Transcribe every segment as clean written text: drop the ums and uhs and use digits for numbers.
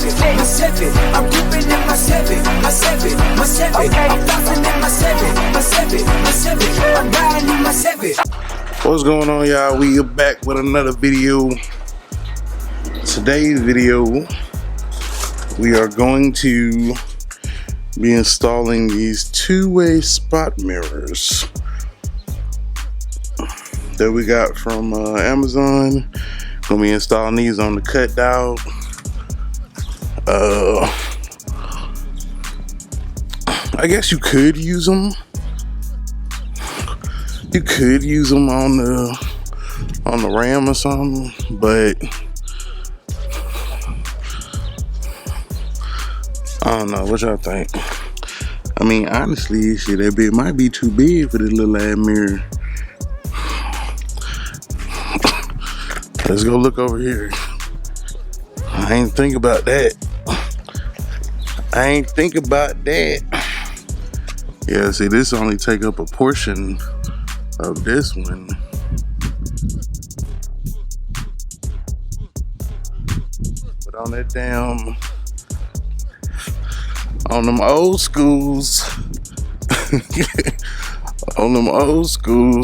my seven. I'm ripping in my seven, my seven, my seven. I'm bouncing in my seven, my seven, my seven. I'm riding in my seven. What's going on, y'all? We are back with another video. Today's video, we are going to be installing these two-way spot mirrors that we got from Amazon. Gonna be installing these on the cut dial. I guess you could use them. You could use them on the Ram or something, but I don't know. What y'all think? I mean, honestly, shit, that bit might be too big for this little ass mirror. Let's go look over here. I ain't think about that. Yeah, see, this only take up a portion of this one. But on that damn, on them old schools,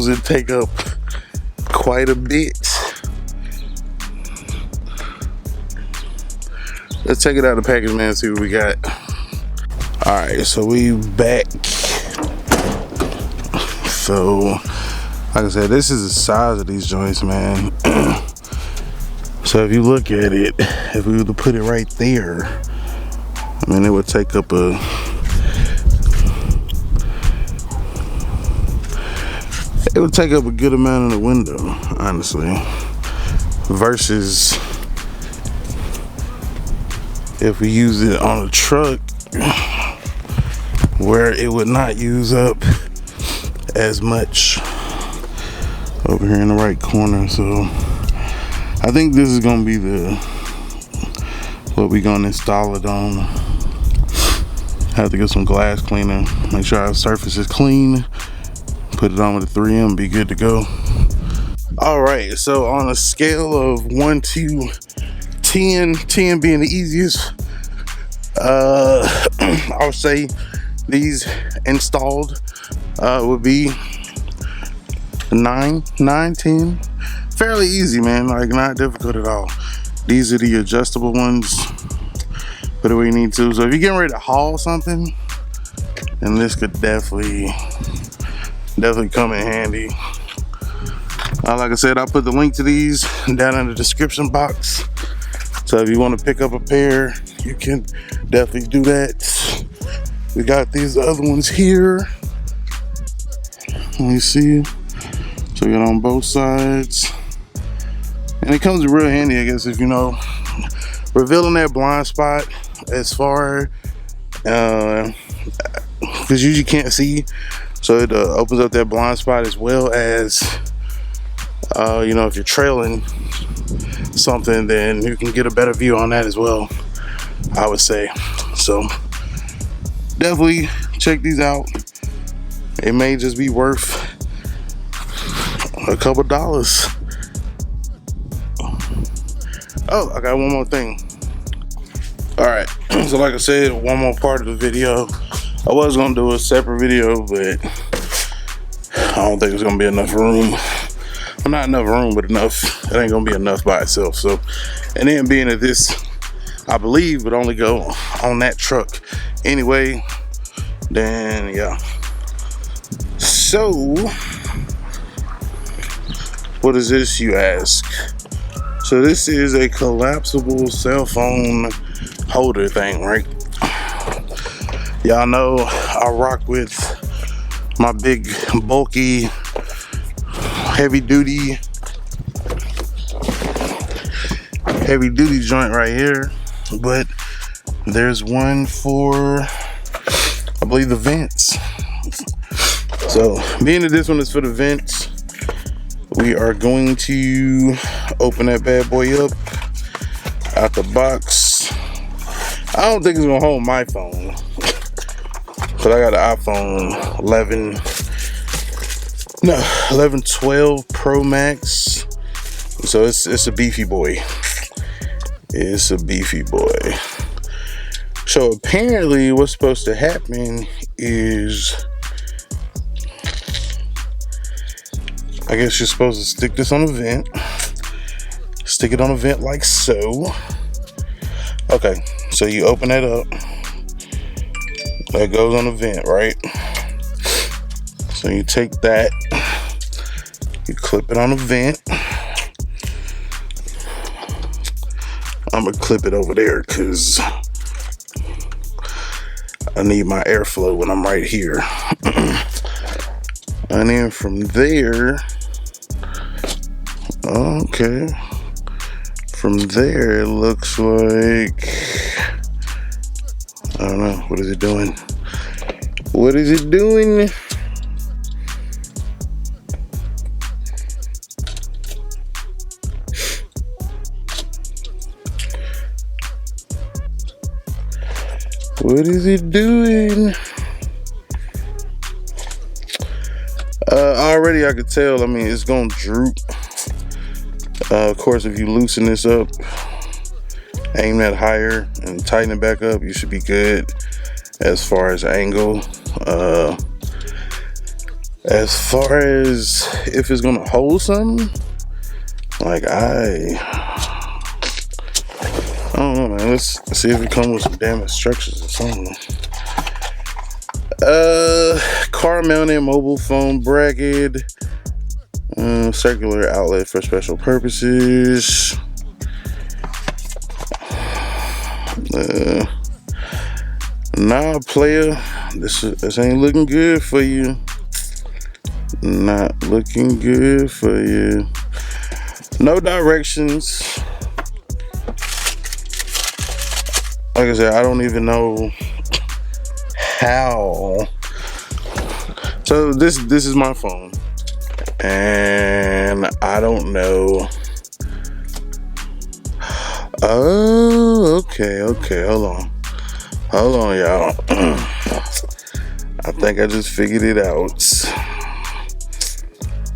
it take up quite a bit. Let's take it out of the package, man, and see what we got. All right, so we back. So, like I said, this is the size of these joints, man. So if you look at it, if we were to put it right there, I mean, it would take up a good amount of the window, honestly, versus if we use it on a truck where it would not use up as much. Over here in the right corner. So I think this is gonna be what we're gonna install it on. Have to get some glass cleaner, make sure our surface is clean, put it on with a 3M, be good to go. All right, so on a scale of 1 to 10, 10 being the easiest, I would say these installed would be 9, 10. Fairly easy, man, like not difficult at all. These are the adjustable ones, put it where you need to. So if you're getting ready to haul something, then this could definitely come in handy. Like I said, I'll put the link to these down in the description box. So if you want to pick up a pair, you can definitely do that. We got these other ones here. Let me see. So we got on both sides. And it comes real handy, I guess, if you know, revealing that blind spot as far, because usually you can't see. So it opens up that blind spot, as well as, you know, if you're trailing something, then you can get a better view on that as well, I would say. So definitely check these out. It may just be worth a couple dollars. Oh, I got one more thing. All right, so like I said, one more part of the video. I was gonna do a separate video, but I don't think it's gonna be enough room. Well, not enough room, but enough. It ain't gonna be enough by itself. So, and then being that this, I believe, would only go on that truck anyway, then yeah. So, what is this, you ask? So this is a collapsible cell phone holder thing, right? Y'all know I rock with my big, bulky, heavy duty joint right here, but there's one for, I believe, the vents. So being that this one is for the vents, we are going to open that bad boy up out the box. I don't think it's gonna hold my phone, but I got an iPhone 11 Pro Max, so it's a beefy boy. It's a beefy boy. So apparently what's supposed to happen is, I guess you're supposed to stick this on a vent. Stick it on a vent like so. Okay, so you open that up. That goes on the vent, right? So you take that, you clip it on the vent. I'm gonna clip it over there because I need my airflow when I'm right here. And then from there, okay, from there it looks like, I don't know, what is it doing? What is it doing? What is it doing? Already I could tell, I mean, it's gonna droop. Of course, if you loosen this up, aim that higher and tighten it back up, you should be good as far as angle. As far as if it's gonna hold something, like I don't know, man. Let's see if it comes with some damn instructions or something. Car mounted mobile phone bracket, circular outlet for special purposes. Nah, player, this ain't looking good for you. Not looking good for you. No directions. Like I said, I don't even know how. So this is my phone, and I don't know. Oh, okay, hold on, y'all. I think I just figured it out.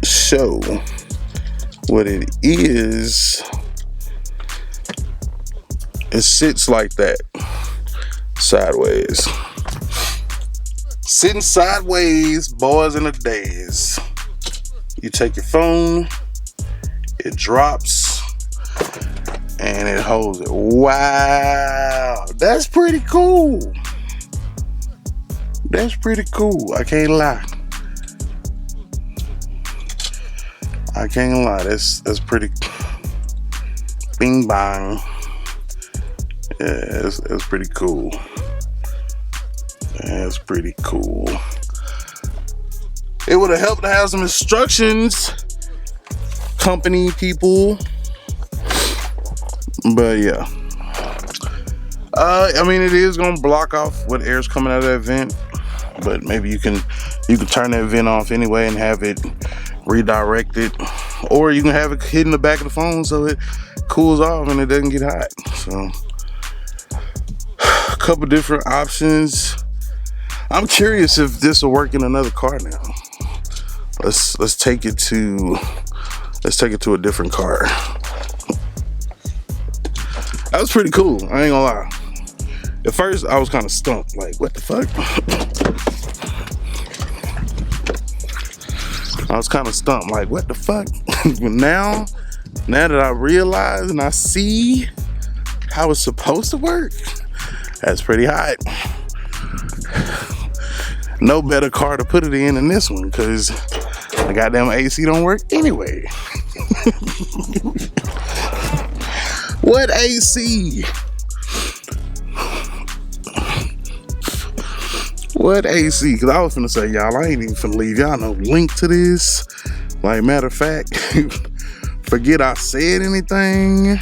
So what it is, it sits like that, sideways. Sitting sideways, boys in the days. You take your phone, it drops, and it holds it. Wow, that's pretty cool. That's pretty cool. I can't lie. That's pretty. Bing bang. Yeah, it's pretty cool. That's pretty cool. It would have helped to have some instructions, company people. But yeah. I mean, it is gonna block off what air's coming out of that vent, but maybe you can turn that vent off anyway and have it redirected, or you can have it hit in the back of the phone so it cools off and it doesn't get hot. So a couple different options. I'm curious if this will work in another car now. Let's take it to a different car. That was pretty cool, I ain't gonna lie. At first I was kind of stumped, like what the fuck? I was kind of stumped, like what the fuck? But now that I realize and I see how it's supposed to work, that's pretty hot. No better car to put it in than this one, because the goddamn AC don't work anyway. What AC? What AC? Because I was finna say, y'all, I ain't even finna leave y'all no link to this. Like, matter of fact, forget I said anything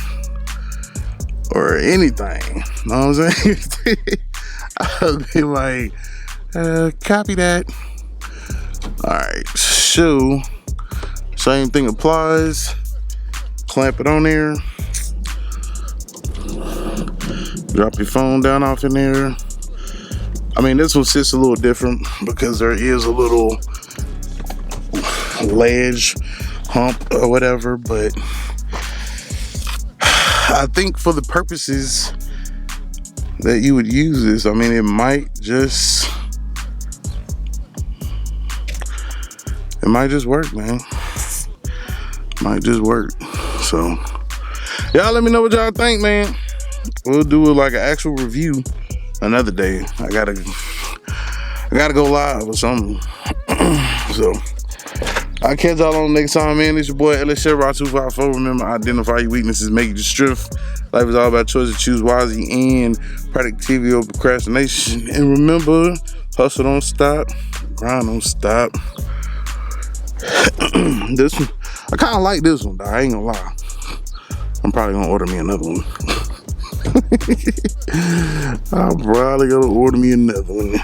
or anything. Know what I'm saying? I'll be like, copy that. Alright, so same thing applies. Clamp it on there. Drop your phone down off in there. I mean, this one sits a little different because there is a little ledge, hump, or whatever, but I think for the purposes that you would use this. I mean, it might just work, man. Might just work. So y'all let me know what y'all think, man. We'll do like an actual review another day. I gotta go live or something. So I'll catch y'all on the next time, man. It's your boy LS254. Remember, identify your weaknesses, make it your strength. Life is all about choices. Choose wisely and productivity over procrastination. And remember, hustle don't stop, grind don't stop. This one, I kind of like this one, though. I ain't gonna lie. I'm probably gonna order me another one. I'm probably gonna order me another one.